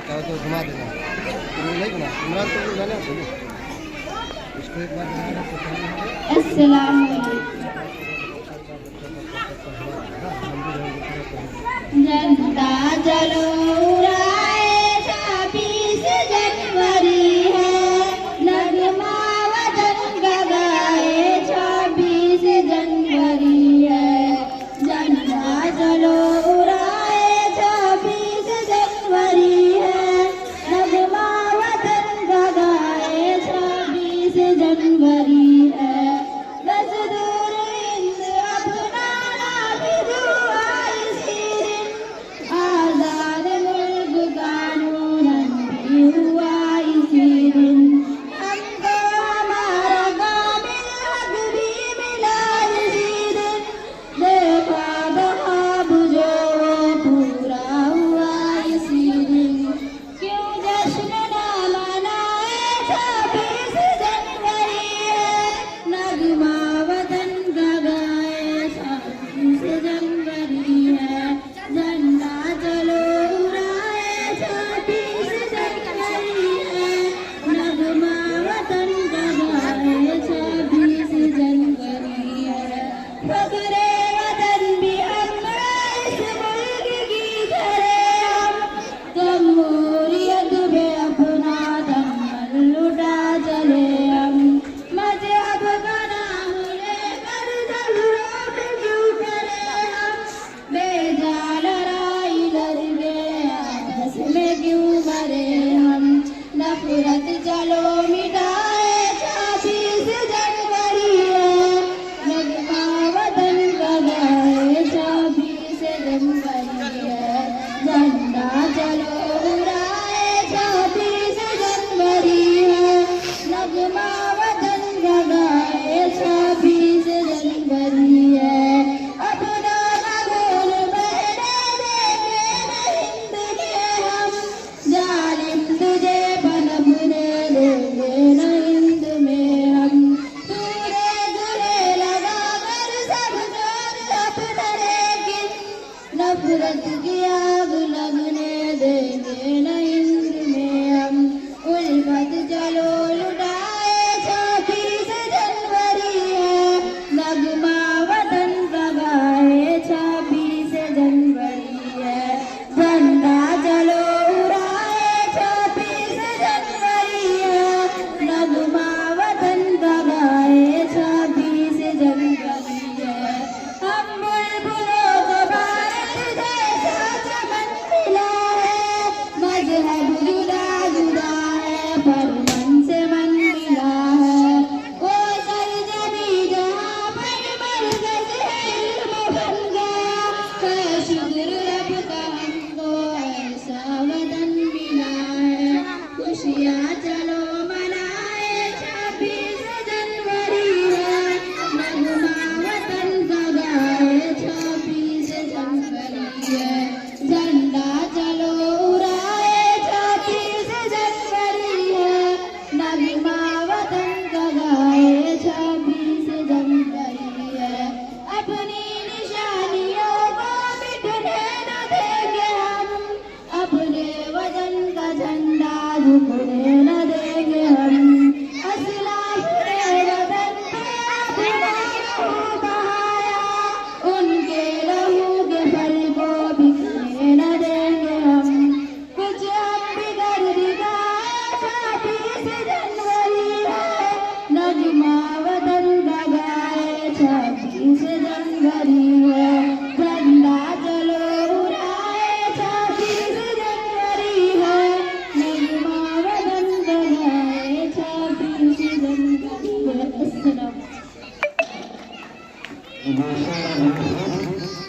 चाहो तो घुमा देना, नहीं बना इमरान को जाने इसको एक बार बनाना तो अस्सलाम जनता चलो उड़ाए 26 जनवरी है, नगमा वतन का गाए 26 जनवरी है। जनता चलो उड़ाए 26 जनवरी है, नगमा वतन का गाए 26 जनवरी है। दस्तूर हिंद अपना नाफिज हुआ इसी दिन, आजाद मुल्क कानूनन भी हुआ इसी दिन। हमको हमारा कामिल हक भी मिला इसी दिन, देखा ख्वाब जो पूरा हुआ इसी दिन। क्यों जश्न ना मनाए 26 जनवरी है, नगमा वतन का गाए 26 जनवरी है। झंडा चलो उड़ाए 26 जनवरी है, नगमा वतन का गाए 26 जनवरी है। फख्रे वतन भी हमरा इस मुल्क की तरह हम, जमहूरियत पे अपना दम लुटा चले हम। मजहब का नाम लेकर झगड़ों में क्यों करे हम, बेजा लड़ाई लड़के आपस में क्यों मरे हम। नफरत चलो मिटा